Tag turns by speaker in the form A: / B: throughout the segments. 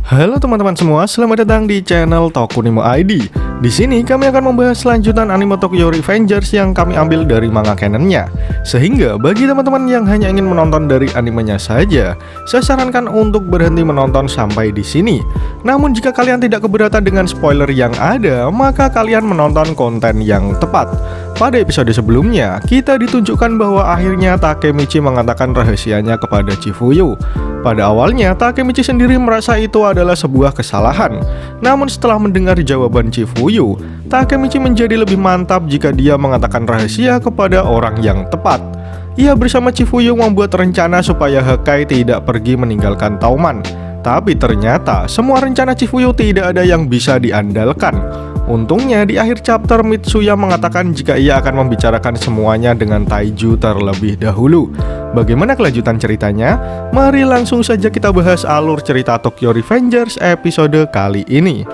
A: Halo teman-teman semua, selamat datang di channel Tokunimo ID. Di sini kami akan membahas lanjutan anime Tokyo Revengers yang kami ambil dari manga canonnya. Sehingga bagi teman-teman yang hanya ingin menonton dari animenya saja, saya sarankan untuk berhenti menonton sampai di sini. Namun jika kalian tidak keberatan dengan spoiler yang ada, maka kalian menonton konten yang tepat. Pada episode sebelumnya, kita ditunjukkan bahwa akhirnya Takemichi mengatakan rahasianya kepada Chifuyu. Pada awalnya, Takemichi sendiri merasa itu adalah sebuah kesalahan. Namun setelah mendengar jawaban Chifuyu, Takemichi menjadi lebih mantap jika dia mengatakan rahasia kepada orang yang tepat. Ia bersama Chifuyu membuat rencana supaya Hakai tidak pergi meninggalkan Tauman. Tapi ternyata semua rencana Chifuyu tidak ada yang bisa diandalkan. Untungnya di akhir chapter Mitsuya mengatakan jika ia akan membicarakan semuanya dengan Taiju terlebih dahulu. Bagaimana kelanjutan ceritanya? Mari langsung saja kita bahas alur cerita Tokyo Revengers episode kali ini.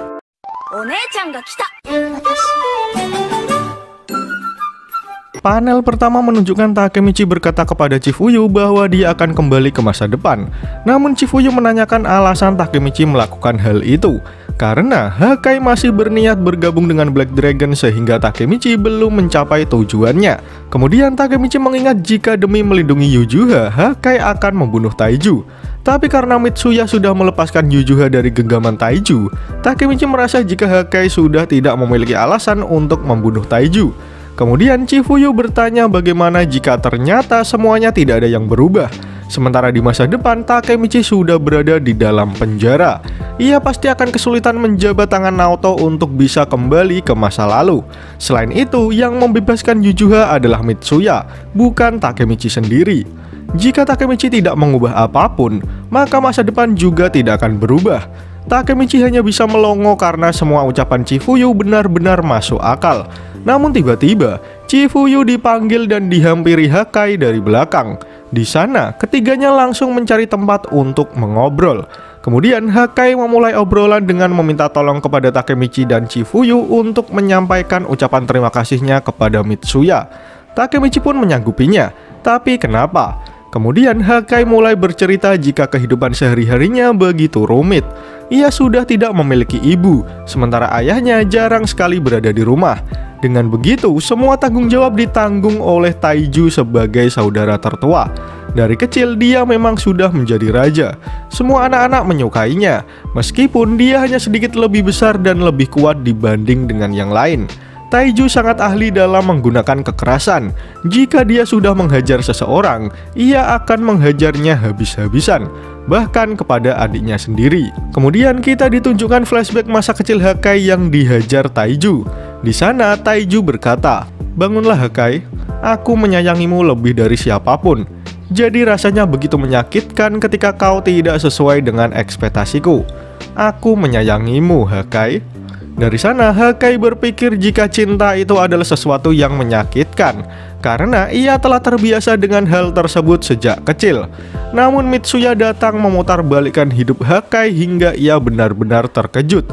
A: Panel pertama menunjukkan Takemichi berkata kepada Chifuyu bahwa dia akan kembali ke masa depan. Namun Chifuyu menanyakan alasan Takemichi melakukan hal itu. Karena Hakai masih berniat bergabung dengan Black Dragon sehingga Takemichi belum mencapai tujuannya. Kemudian Takemichi mengingat jika demi melindungi Yujuha, Hakai akan membunuh Taiju. Tapi karena Mitsuya sudah melepaskan Yujuha dari genggaman Taiju, Takemichi merasa jika Hakai sudah tidak memiliki alasan untuk membunuh Taiju. Kemudian Chifuyu bertanya bagaimana jika ternyata semuanya tidak ada yang berubah. Sementara di masa depan Takemichi sudah berada di dalam penjara. Ia pasti akan kesulitan menjabat tangan Naoto untuk bisa kembali ke masa lalu. Selain itu, yang membebaskan Yujuha adalah Mitsuya, bukan Takemichi sendiri. Jika Takemichi tidak mengubah apapun, maka masa depan juga tidak akan berubah. Takemichi hanya bisa melongo karena semua ucapan Chifuyu benar-benar masuk akal. Namun tiba-tiba, Chifuyu dipanggil dan dihampiri Hakai dari belakang. Di sana, ketiganya langsung mencari tempat untuk mengobrol. Kemudian Hakai memulai obrolan dengan meminta tolong kepada Takemichi dan Chifuyu untuk menyampaikan ucapan terima kasihnya kepada Mitsuya. Takemichi pun menyanggupinya, tapi kenapa? Kemudian Hakai mulai bercerita jika kehidupan sehari-harinya begitu rumit. Ia sudah tidak memiliki ibu, sementara ayahnya jarang sekali berada di rumah. Dengan begitu, semua tanggung jawab ditanggung oleh Taiju sebagai saudara tertua. Dari kecil dia memang sudah menjadi raja. Semua anak-anak menyukainya, meskipun dia hanya sedikit lebih besar dan lebih kuat dibanding dengan yang lain. Taiju sangat ahli dalam menggunakan kekerasan. Jika dia sudah menghajar seseorang, ia akan menghajarnya habis-habisan, bahkan kepada adiknya sendiri. Kemudian kita ditunjukkan flashback masa kecil Hakai yang dihajar Taiju. Di sana Taiju berkata, "Bangunlah Hakai, aku menyayangimu lebih dari siapapun. Jadi rasanya begitu menyakitkan ketika kau tidak sesuai dengan ekspektasiku. Aku menyayangimu Hakai." Dari sana Hakai berpikir jika cinta itu adalah sesuatu yang menyakitkan, karena ia telah terbiasa dengan hal tersebut sejak kecil. Namun Mitsuya datang memutarbalikkan hidup Hakai hingga ia benar-benar terkejut.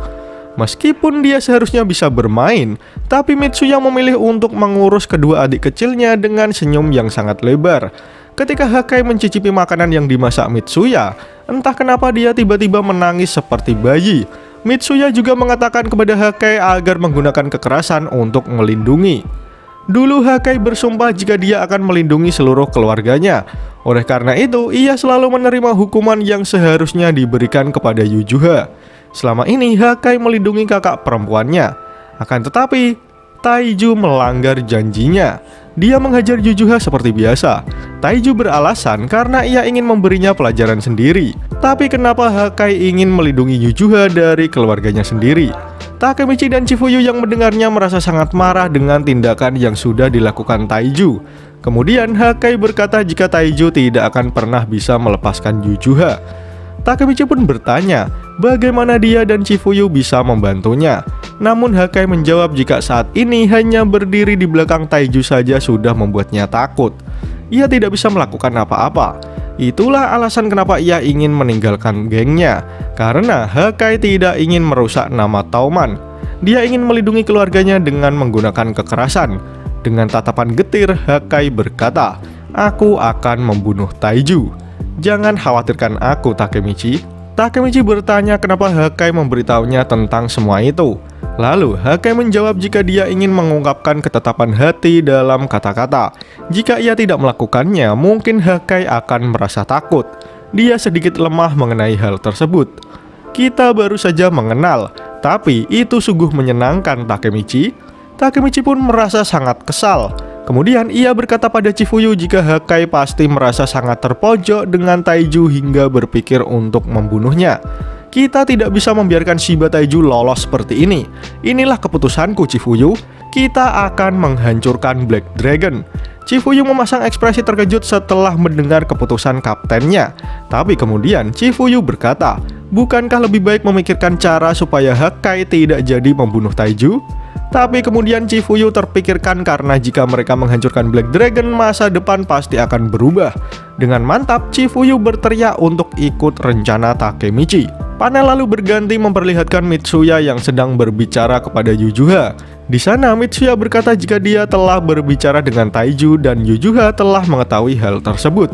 A: Meskipun dia seharusnya bisa bermain, tapi Mitsuya memilih untuk mengurus kedua adik kecilnya dengan senyum yang sangat lebar. Ketika Hakai mencicipi makanan yang dimasak Mitsuya, entah kenapa dia tiba-tiba menangis seperti bayi. Mitsuya juga mengatakan kepada Hakai agar menggunakan kekerasan untuk melindungi. Dulu Hakai bersumpah jika dia akan melindungi seluruh keluarganya. Oleh karena itu, ia selalu menerima hukuman yang seharusnya diberikan kepada Yujuha. Selama ini Hakai melindungi kakak perempuannya. Akan tetapi, Taiju melanggar janjinya. Dia menghajar Yujuha seperti biasa. Taiju beralasan karena ia ingin memberinya pelajaran sendiri. Tapi kenapa Hakai ingin melindungi Yujuha dari keluarganya sendiri? Takemichi dan Chifuyu yang mendengarnya merasa sangat marah dengan tindakan yang sudah dilakukan Taiju. Kemudian Hakai berkata jika Taiju tidak akan pernah bisa melepaskan Yujuha. Takemichi pun bertanya bagaimana dia dan Chifuyu bisa membantunya. Namun Hakai menjawab jika saat ini hanya berdiri di belakang Taiju saja sudah membuatnya takut. Ia tidak bisa melakukan apa-apa. Itulah alasan kenapa ia ingin meninggalkan gengnya. Karena Hakai tidak ingin merusak nama Tauman. Dia ingin melindungi keluarganya dengan menggunakan kekerasan. Dengan tatapan getir, Hakai berkata, "Aku akan membunuh Taiju. Jangan khawatirkan aku, Takemichi. Takemichi bertanya kenapa Hakai memberitahunya tentang semua itu. Lalu Hakai menjawab jika dia ingin mengungkapkan ketetapan hati dalam kata-kata. Jika ia tidak melakukannya, mungkin Hakai akan merasa takut. Dia sedikit lemah mengenai hal tersebut. Kita baru saja mengenal, tapi itu sungguh menyenangkan Takemichi. Takemichi pun merasa sangat kesal. Kemudian ia berkata pada Chifuyu jika Hakai pasti merasa sangat terpojok dengan Taiju hingga berpikir untuk membunuhnya. Kita tidak bisa membiarkan Shiba Taiju lolos seperti ini. Inilah keputusanku, Chifuyu. Kita akan menghancurkan Black Dragon. Chifuyu memasang ekspresi terkejut setelah mendengar keputusan kaptennya. Tapi kemudian Chifuyu berkata, bukankah lebih baik memikirkan cara supaya Hakai tidak jadi membunuh Taiju? Tapi kemudian Chifuyu terpikirkan karena jika mereka menghancurkan Black Dragon, masa depan pasti akan berubah. Dengan mantap, Chifuyu berteriak untuk ikut rencana Takemichi. Panel lalu berganti memperlihatkan Mitsuya yang sedang berbicara kepada Yujuha. Di sana Mitsuya berkata jika dia telah berbicara dengan Taiju dan Yujuha telah mengetahui hal tersebut.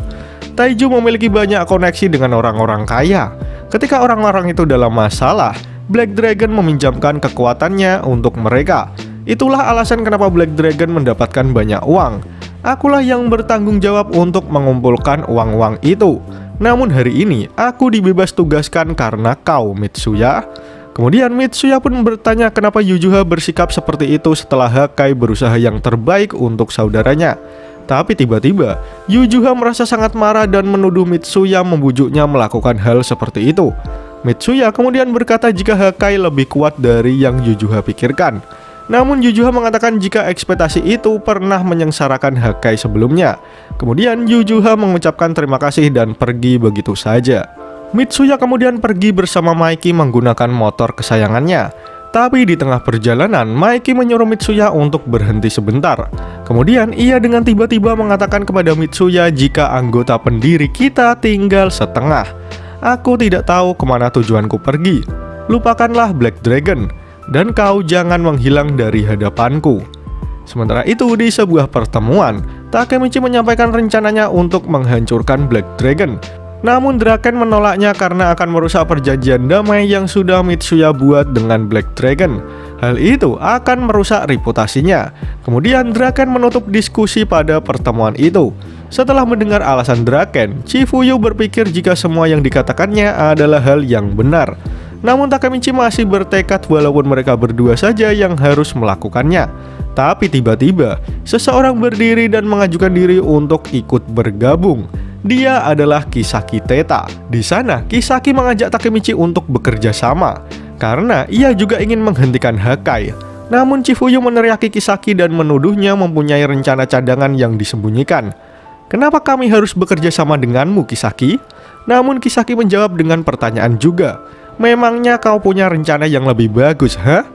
A: Taiju memiliki banyak koneksi dengan orang-orang kaya. Ketika orang-orang itu dalam masalah, Black Dragon meminjamkan kekuatannya untuk mereka. Itulah alasan kenapa Black Dragon mendapatkan banyak uang. Akulah yang bertanggung jawab untuk mengumpulkan uang-uang itu. Namun hari ini aku dibebas tugaskan karena kau, Mitsuya. Kemudian Mitsuya pun bertanya kenapa Yujuha bersikap seperti itu setelah Hakai berusaha yang terbaik untuk saudaranya. Tapi tiba-tiba Yujuha merasa sangat marah dan menuduh Mitsuya membujuknya melakukan hal seperti itu. Mitsuya kemudian berkata jika Hakai lebih kuat dari yang Yujuha pikirkan. Namun Yujuha mengatakan jika ekspektasi itu pernah menyengsarakan Hakai sebelumnya. Kemudian Yujuha mengucapkan terima kasih dan pergi begitu saja. Mitsuya kemudian pergi bersama Maiki menggunakan motor kesayangannya. Tapi di tengah perjalanan, Maiki menyuruh Mitsuya untuk berhenti sebentar. Kemudian ia dengan tiba-tiba mengatakan kepada Mitsuya jika anggota pendiri kita tinggal setengah. Aku tidak tahu kemana tujuanku pergi. Lupakanlah Black Dragon, dan kau jangan menghilang dari hadapanku. Sementara itu di sebuah pertemuan, Takemichi menyampaikan rencananya untuk menghancurkan Black Dragon. Namun Draken menolaknya karena akan merusak perjanjian damai yang sudah Mitsuya buat dengan Black Dragon. Hal itu akan merusak reputasinya. Kemudian Draken menutup diskusi pada pertemuan itu. Setelah mendengar alasan Draken, Chifuyu berpikir jika semua yang dikatakannya adalah hal yang benar. Namun Takemichi masih bertekad walaupun mereka berdua saja yang harus melakukannya. Tapi tiba-tiba, seseorang berdiri dan mengajukan diri untuk ikut bergabung. Dia adalah Kisaki Teta. Di sana, Kisaki mengajak Takemichi untuk bekerja sama karena ia juga ingin menghentikan Hakai. Namun Chifuyu meneriaki Kisaki dan menuduhnya mempunyai rencana cadangan yang disembunyikan. Kenapa kami harus bekerja sama denganmu, Kisaki? Namun Kisaki menjawab dengan pertanyaan juga. Memangnya kau punya rencana yang lebih bagus, ha?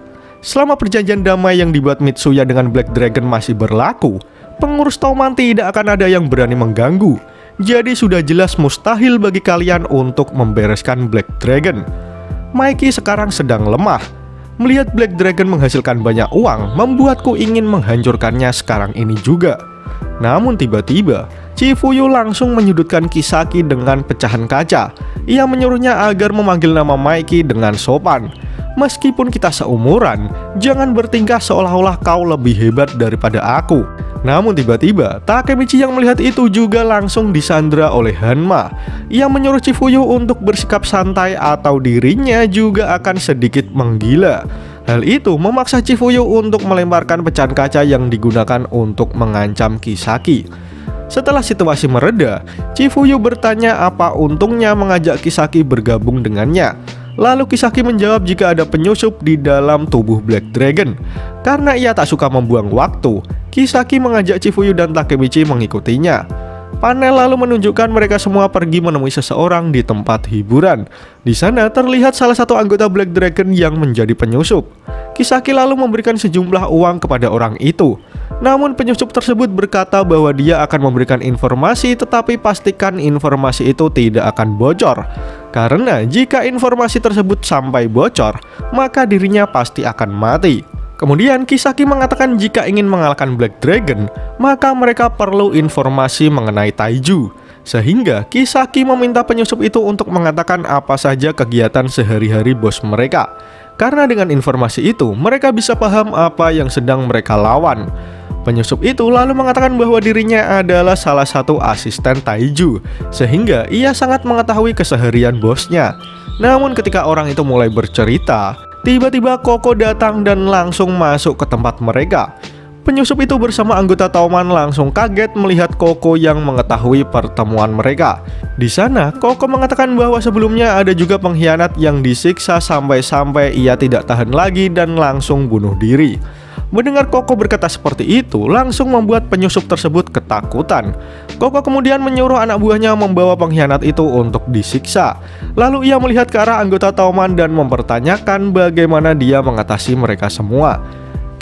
A: Selama perjanjian damai yang dibuat Mitsuya dengan Black Dragon masih berlaku, pengurus Toman tidak akan ada yang berani mengganggu. Jadi sudah jelas mustahil bagi kalian untuk membereskan Black Dragon. Maiki sekarang sedang lemah. Melihat Black Dragon menghasilkan banyak uang, membuatku ingin menghancurkannya sekarang ini juga. Namun tiba-tiba, Chifuyu langsung menyudutkan Kisaki dengan pecahan kaca. Ia menyuruhnya agar memanggil nama Maiki dengan sopan. Meskipun kita seumuran, jangan bertingkah seolah-olah kau lebih hebat daripada aku. Namun tiba-tiba, Takemichi yang melihat itu juga langsung disandra oleh Hanma. Ia menyuruh Chifuyu untuk bersikap santai atau dirinya juga akan sedikit menggila. Hal itu memaksa Chifuyu untuk melemparkan pecahan kaca yang digunakan untuk mengancam Kisaki. Setelah situasi mereda, Chifuyu bertanya apa untungnya mengajak Kisaki bergabung dengannya. Lalu Kisaki menjawab jika ada penyusup di dalam tubuh Black Dragon. Karena ia tak suka membuang waktu, Kisaki mengajak Chifuyu dan Takemichi mengikutinya. Panel lalu menunjukkan mereka semua pergi menemui seseorang di tempat hiburan. Di sana terlihat salah satu anggota Black Dragon yang menjadi penyusup. Kisaki lalu memberikan sejumlah uang kepada orang itu. Namun penyusup tersebut berkata bahwa dia akan memberikan informasi, tetapi pastikan informasi itu tidak akan bocor. Karena jika informasi tersebut sampai bocor, maka dirinya pasti akan mati. Kemudian Kisaki mengatakan jika ingin mengalahkan Black Dragon, maka mereka perlu informasi mengenai Taiju. Sehingga Kisaki meminta penyusup itu untuk mengatakan apa saja kegiatan sehari-hari bos mereka. Karena dengan informasi itu, mereka bisa paham apa yang sedang mereka lawan. Penyusup itu lalu mengatakan bahwa dirinya adalah salah satu asisten Taiju, sehingga ia sangat mengetahui keseharian bosnya. Namun ketika orang itu mulai bercerita, tiba-tiba Koko datang dan langsung masuk ke tempat mereka. Penyusup itu bersama anggota Tauman langsung kaget melihat Koko yang mengetahui pertemuan mereka. Di sana, Koko mengatakan bahwa sebelumnya ada juga pengkhianat yang disiksa sampai-sampai ia tidak tahan lagi dan langsung bunuh diri. Mendengar Koko berkata seperti itu, langsung membuat penyusup tersebut ketakutan. Koko kemudian menyuruh anak buahnya membawa pengkhianat itu untuk disiksa. Lalu ia melihat ke arah anggota Tauman dan mempertanyakan bagaimana dia mengatasi mereka semua.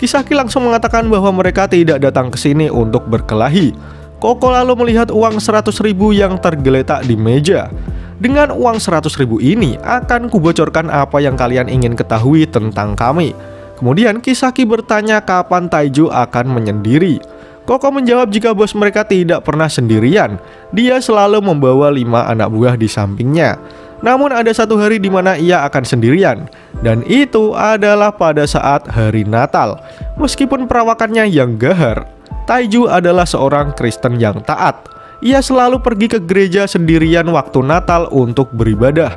A: Kisaki langsung mengatakan bahwa mereka tidak datang ke sini untuk berkelahi. Koko lalu melihat uang 100.000 yang tergeletak di meja. Dengan uang 100.000 ini, akan kubocorkan apa yang kalian ingin ketahui tentang kami. Kemudian Kisaki bertanya kapan Taiju akan menyendiri. Koko menjawab jika bos mereka tidak pernah sendirian. Dia selalu membawa 5 anak buah di sampingnya. Namun ada satu hari di mana ia akan sendirian, dan itu adalah pada saat hari Natal. Meskipun perawakannya yang gahar, Taiju adalah seorang Kristen yang taat. Ia selalu pergi ke gereja sendirian waktu Natal untuk beribadah.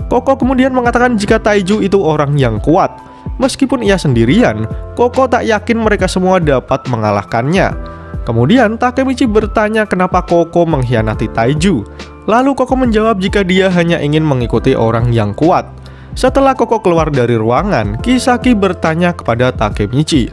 A: Koko kemudian mengatakan jika Taiju itu orang yang kuat. Meskipun ia sendirian, Koko tak yakin mereka semua dapat mengalahkannya. Kemudian Takemichi bertanya kenapa Koko mengkhianati Taiju. Lalu Koko menjawab jika dia hanya ingin mengikuti orang yang kuat. Setelah Koko keluar dari ruangan, Kisaki bertanya kepada Takemichi,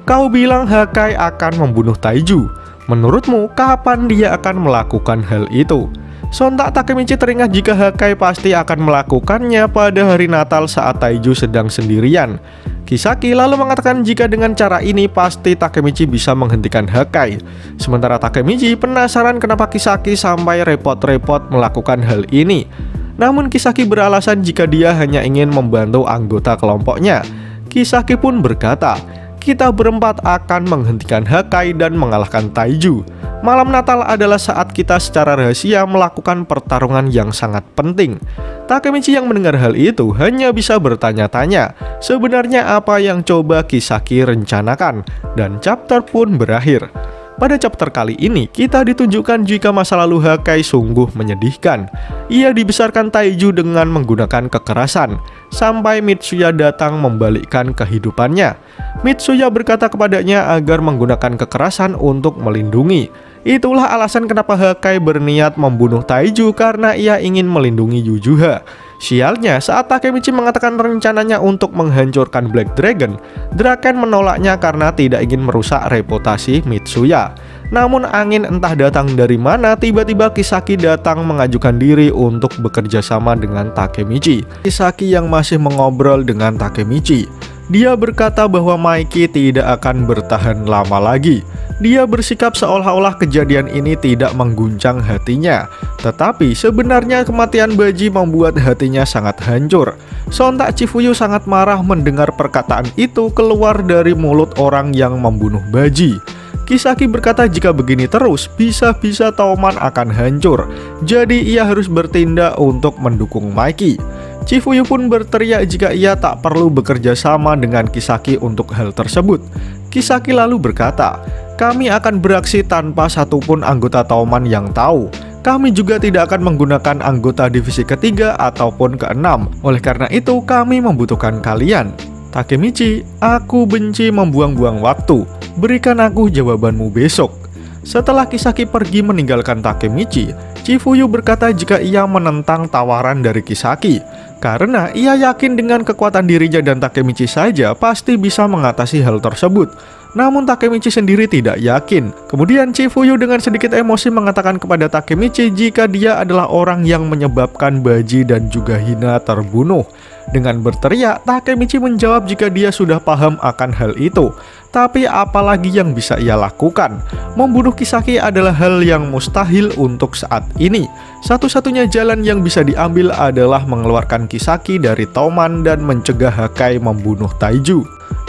A: "Kau bilang Hakai akan membunuh Taiju. Menurutmu kapan dia akan melakukan hal itu?" Sontak Takemichi teringat jika Hakai pasti akan melakukannya pada hari Natal saat Taiju sedang sendirian. Kisaki lalu mengatakan jika dengan cara ini pasti Takemichi bisa menghentikan Hakai. Sementara Takemichi penasaran kenapa Kisaki sampai repot-repot melakukan hal ini. Namun Kisaki beralasan jika dia hanya ingin membantu anggota kelompoknya. Kisaki pun berkata, "Kita berempat akan menghentikan Hakai dan mengalahkan Taiju. Malam Natal adalah saat kita secara rahasia melakukan pertarungan yang sangat penting." Takemichi yang mendengar hal itu hanya bisa bertanya-tanya sebenarnya apa yang coba Kisaki rencanakan, dan chapter pun berakhir. Pada chapter kali ini kita ditunjukkan jika masa lalu Hakai sungguh menyedihkan. Ia dibesarkan Taiju dengan menggunakan kekerasan sampai Mitsuya datang membalikkan kehidupannya. Mitsuya berkata kepadanya agar menggunakan kekerasan untuk melindungi. Itulah alasan kenapa Hakai berniat membunuh Taiju, karena ia ingin melindungi Yujuha. Sialnya, saat Takemichi mengatakan rencananya untuk menghancurkan Black Dragon, Draken menolaknya karena tidak ingin merusak reputasi Mitsuya. Namun angin entah datang dari mana, tiba-tiba Kisaki datang mengajukan diri untuk bekerja sama dengan Takemichi. Kisaki yang masih mengobrol dengan Takemichi. Dia berkata bahwa Maiki tidak akan bertahan lama lagi. Dia bersikap seolah-olah kejadian ini tidak mengguncang hatinya. Tetapi sebenarnya kematian Baji membuat hatinya sangat hancur. Sontak Chifuyu sangat marah mendengar perkataan itu keluar dari mulut orang yang membunuh Baji. Kisaki berkata jika begini terus, bisa-bisa Tauman akan hancur. Jadi ia harus bertindak untuk mendukung Maiki. Chifuyu pun berteriak jika ia tak perlu bekerja sama dengan Kisaki untuk hal tersebut. Kisaki lalu berkata, "Kami akan beraksi tanpa satupun anggota Tauman yang tahu. Kami juga tidak akan menggunakan anggota divisi ketiga ataupun keenam. Oleh karena itu, kami membutuhkan kalian." "Takemichi, aku benci membuang-buang waktu. Berikan aku jawabanmu besok." Setelah Kisaki pergi meninggalkan Takemichi, Chifuyu berkata jika ia menentang tawaran dari Kisaki, karena ia yakin dengan kekuatan dirinya dan Takemichi saja pasti bisa mengatasi hal tersebut. Namun Takemichi sendiri tidak yakin. Kemudian Chifuyu dengan sedikit emosi mengatakan kepada Takemichi jika dia adalah orang yang menyebabkan Baji dan juga Hina terbunuh. Dengan berteriak, Takemichi menjawab jika dia sudah paham akan hal itu. Tapi apalagi yang bisa ia lakukan? Membunuh Kisaki adalah hal yang mustahil untuk saat ini. Satu-satunya jalan yang bisa diambil adalah mengeluarkan Kisaki dari Tauman dan mencegah Hakai membunuh Taiju.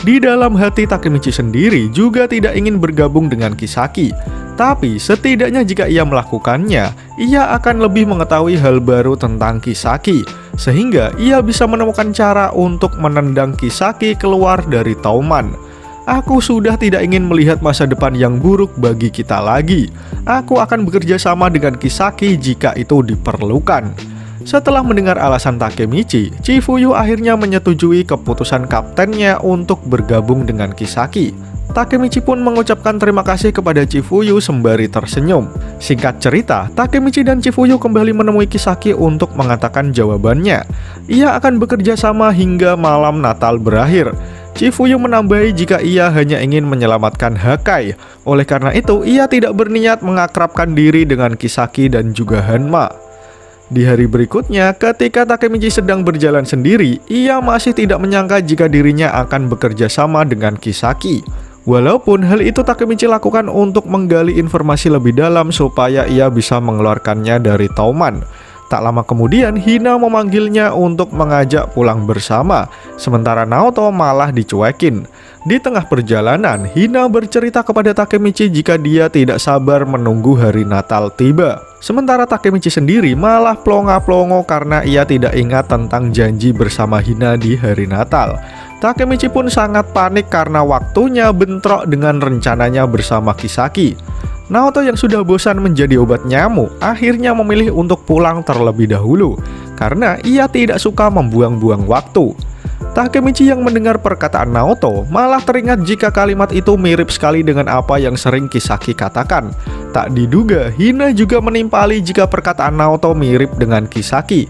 A: Di dalam hati Takemichi sendiri juga tidak ingin bergabung dengan Kisaki. Tapi setidaknya jika ia melakukannya, ia akan lebih mengetahui hal baru tentang Kisaki, sehingga ia bisa menemukan cara untuk menendang Kisaki keluar dari Tauman. Aku sudah tidak ingin melihat masa depan yang buruk bagi kita lagi. Aku akan bekerja sama dengan Kisaki jika itu diperlukan. Setelah mendengar alasan Takemichi, Chifuyu akhirnya menyetujui keputusan kaptennya untuk bergabung dengan Kisaki. Takemichi pun mengucapkan terima kasih kepada Chifuyu sembari tersenyum. Singkat cerita, Takemichi dan Chifuyu kembali menemui Kisaki untuk mengatakan jawabannya. Ia akan bekerja sama hingga malam Natal berakhir. Chifuyu menambahi jika ia hanya ingin menyelamatkan Hakai. Oleh karena itu, ia tidak berniat mengakrabkan diri dengan Kisaki dan juga Hanma. Di hari berikutnya, ketika Takemichi sedang berjalan sendiri, ia masih tidak menyangka jika dirinya akan bekerja sama dengan Kisaki. Walaupun hal itu Takemichi lakukan untuk menggali informasi lebih dalam supaya ia bisa mengeluarkannya dari Tauman. Tak lama kemudian, Hina memanggilnya untuk mengajak pulang bersama, sementara Naoto malah dicuekin. Di tengah perjalanan, Hina bercerita kepada Takemichi jika dia tidak sabar menunggu hari Natal tiba. Sementara Takemichi sendiri malah plonga-plongo karena ia tidak ingat tentang janji bersama Hina di hari Natal. Takemichi pun sangat panik karena waktunya bentrok dengan rencananya bersama Kisaki. Naoto yang sudah bosan menjadi obat nyamuk akhirnya memilih untuk pulang terlebih dahulu karena ia tidak suka membuang-buang waktu. Takemichi yang mendengar perkataan Naoto malah teringat jika kalimat itu mirip sekali dengan apa yang sering Kisaki katakan. Tak diduga, Hina juga menimpali jika perkataan Naoto mirip dengan Kisaki.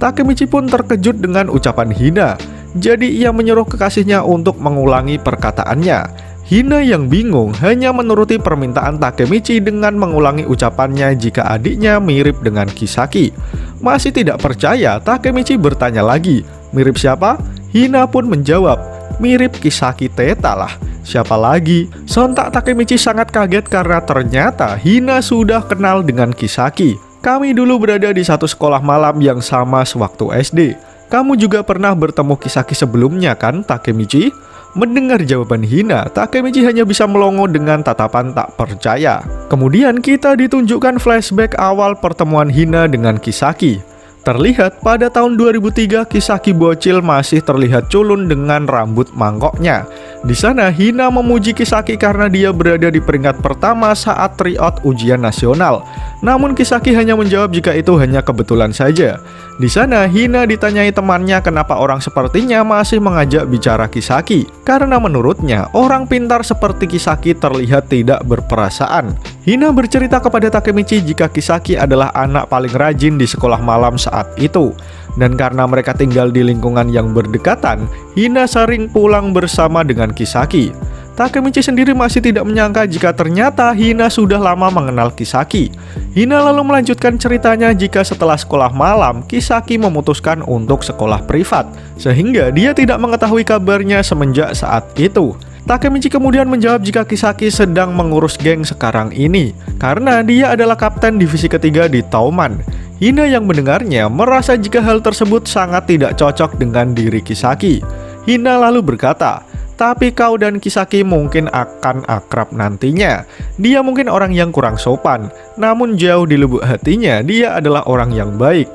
A: Takemichi pun terkejut dengan ucapan Hina. Jadi ia menyuruh kekasihnya untuk mengulangi perkataannya. Hina yang bingung hanya menuruti permintaan Takemichi dengan mengulangi ucapannya jika adiknya mirip dengan Kisaki. Masih tidak percaya, Takemichi bertanya lagi, "Mirip siapa?" Hina pun menjawab, "Mirip Kisaki Teta lah. Siapa lagi?" Sontak Takemichi sangat kaget karena ternyata Hina sudah kenal dengan Kisaki. "Kami dulu berada di satu sekolah malam yang sama sewaktu SD. Kamu juga pernah bertemu Kisaki sebelumnya kan, Takemichi?" Mendengar jawaban Hina, Takemichi hanya bisa melongo dengan tatapan tak percaya. Kemudian kita ditunjukkan flashback awal pertemuan Hina dengan Kisaki. Terlihat pada tahun 2003 Kisaki bocil masih terlihat culun dengan rambut mangkoknya. Di sana Hina memuji Kisaki karena dia berada di peringkat pertama saat tryout ujian nasional. Namun Kisaki hanya menjawab jika itu hanya kebetulan saja. Di sana Hina ditanyai temannya kenapa orang sepertinya masih mengajak bicara Kisaki. Karena menurutnya orang pintar seperti Kisaki terlihat tidak berperasaan. Hina bercerita kepada Takemichi jika Kisaki adalah anak paling rajin di sekolah malam saat itu. Dan karena mereka tinggal di lingkungan yang berdekatan, Hina sering pulang bersama dengan Kisaki. Takemichi sendiri masih tidak menyangka jika ternyata Hina sudah lama mengenal Kisaki. Hina lalu melanjutkan ceritanya jika setelah sekolah malam, Kisaki memutuskan untuk sekolah privat, sehingga dia tidak mengetahui kabarnya semenjak saat itu. Takemichi kemudian menjawab jika Kisaki sedang mengurus geng sekarang ini, karena dia adalah kapten divisi ketiga di Tauman. Hina yang mendengarnya merasa jika hal tersebut sangat tidak cocok dengan diri Kisaki. Hina lalu berkata, "Tapi kau dan Kisaki mungkin akan akrab nantinya. Dia mungkin orang yang kurang sopan, namun jauh di lubuk hatinya dia adalah orang yang baik."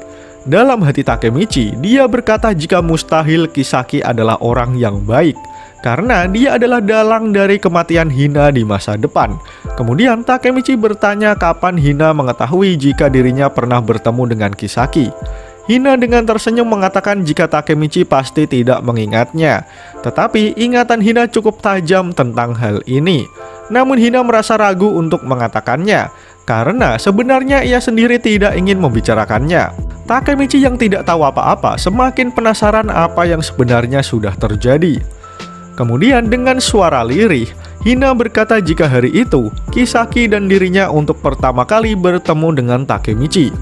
A: Dalam hati Takemichi, dia berkata jika mustahil Kisaki adalah orang yang baik, karena dia adalah dalang dari kematian Hina di masa depan. Kemudian Takemichi bertanya kapan Hina mengetahui jika dirinya pernah bertemu dengan Kisaki. Hina dengan tersenyum mengatakan jika Takemichi pasti tidak mengingatnya. Tetapi ingatan Hina cukup tajam tentang hal ini. Namun Hina merasa ragu untuk mengatakannya, karena sebenarnya ia sendiri tidak ingin membicarakannya. Takemichi yang tidak tahu apa-apa semakin penasaran apa yang sebenarnya sudah terjadi. Kemudian dengan suara lirih, Hina berkata jika hari itu, Kisaki dan dirinya untuk pertama kali bertemu dengan Takemichi.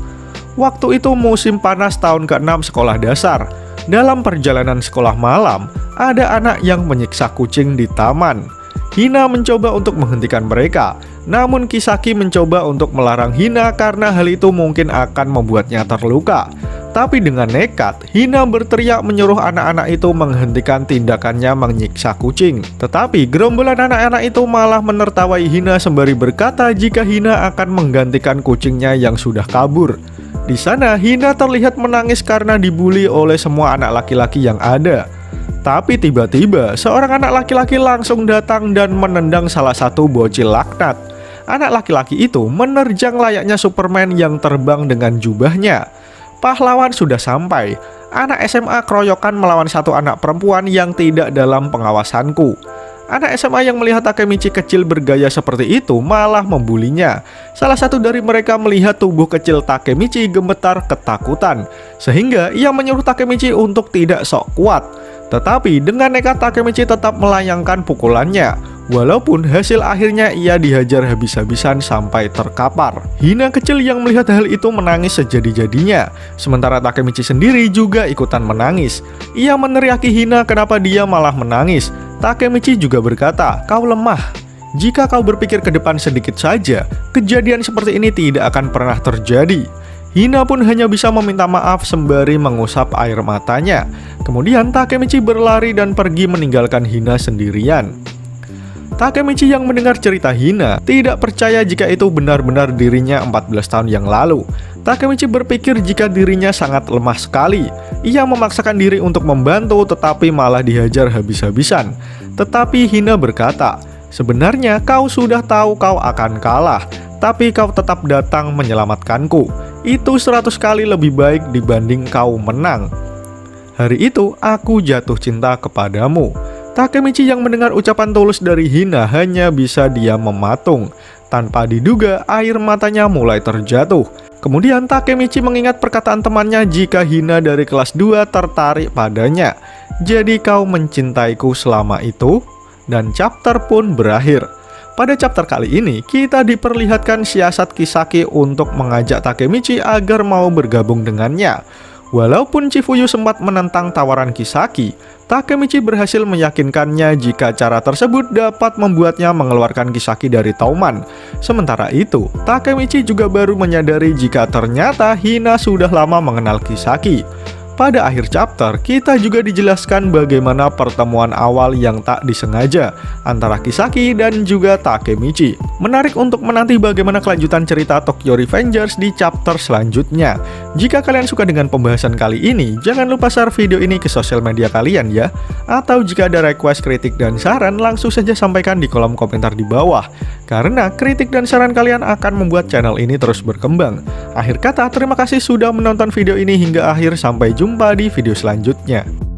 A: Waktu itu musim panas tahun ke-6 sekolah dasar. Dalam perjalanan sekolah malam, ada anak yang menyiksa kucing di taman. Hina mencoba untuk menghentikan mereka, namun Kisaki mencoba untuk melarang Hina karena hal itu mungkin akan membuatnya terluka. Tetapi dengan nekat, Hina berteriak menyuruh anak-anak itu menghentikan tindakannya menyiksa kucing. Tetapi gerombolan anak-anak itu malah menertawai Hina sembari berkata jika Hina akan menggantikan kucingnya yang sudah kabur. Di sana, Hina terlihat menangis karena dibully oleh semua anak laki-laki yang ada. Tapi tiba-tiba, seorang anak laki-laki langsung datang dan menendang salah satu bocil laknat. Anak laki-laki itu menerjang layaknya Superman yang terbang dengan jubahnya. Pahlawan sudah sampai. Anak SMA keroyokan melawan satu anak perempuan yang tidak dalam pengawasanku. Anak SMA yang melihat Takemichi kecil bergaya seperti itu malah membulinya. Salah satu dari mereka melihat tubuh kecil Takemichi gemetar ketakutan, sehingga ia menyuruh Takemichi untuk tidak sok kuat. Tetapi dengan nekat Takemichi tetap melayangkan pukulannya. Walaupun hasil akhirnya ia dihajar habis-habisan sampai terkapar. Hina kecil yang melihat hal itu menangis sejadi-jadinya. Sementara Takemichi sendiri juga ikutan menangis. Ia meneriaki Hina kenapa dia malah menangis. Takemichi juga berkata, "Kau lemah. Jika kau berpikir ke depan sedikit saja, kejadian seperti ini tidak akan pernah terjadi." Hina pun hanya bisa meminta maaf sembari mengusap air matanya. Kemudian Takemichi berlari dan pergi meninggalkan Hina sendirian. Takemichi yang mendengar cerita Hina tidak percaya jika itu benar-benar dirinya 14 tahun yang lalu. Takemichi berpikir jika dirinya sangat lemah sekali. Ia memaksakan diri untuk membantu tetapi malah dihajar habis-habisan. Tetapi Hina berkata, "Sebenarnya kau sudah tahu kau akan kalah, tapi kau tetap datang menyelamatkanku. Itu 100 kali lebih baik dibanding kau menang. Hari itu aku jatuh cinta kepadamu." Takemichi yang mendengar ucapan tulus dari Hina hanya bisa diam mematung. Tanpa diduga, air matanya mulai terjatuh. Kemudian Takemichi mengingat perkataan temannya jika Hina dari kelas 2 tertarik padanya. "Jadi kau mencintaiku selama itu?" Dan chapter pun berakhir. Pada chapter kali ini, kita diperlihatkan siasat Kisaki untuk mengajak Takemichi agar mau bergabung dengannya. Walaupun Chifuyu sempat menentang tawaran Kisaki, Takemichi berhasil meyakinkannya jika cara tersebut dapat membuatnya mengeluarkan Kisaki dari Tauman. Sementara itu, Takemichi juga baru menyadari jika ternyata Hina sudah lama mengenal Kisaki. Pada akhir chapter, kita juga dijelaskan bagaimana pertemuan awal yang tak disengaja antara Kisaki dan juga Takemichi. Menarik untuk menanti bagaimana kelanjutan cerita Tokyo Revengers di chapter selanjutnya. Jika kalian suka dengan pembahasan kali ini, jangan lupa share video ini ke sosial media kalian ya. Atau jika ada request, kritik, dan saran, langsung saja sampaikan di kolom komentar di bawah. Karena kritik dan saran kalian akan membuat channel ini terus berkembang. Akhir kata, terima kasih sudah menonton video ini hingga akhir. Sampai jumpa di video selanjutnya.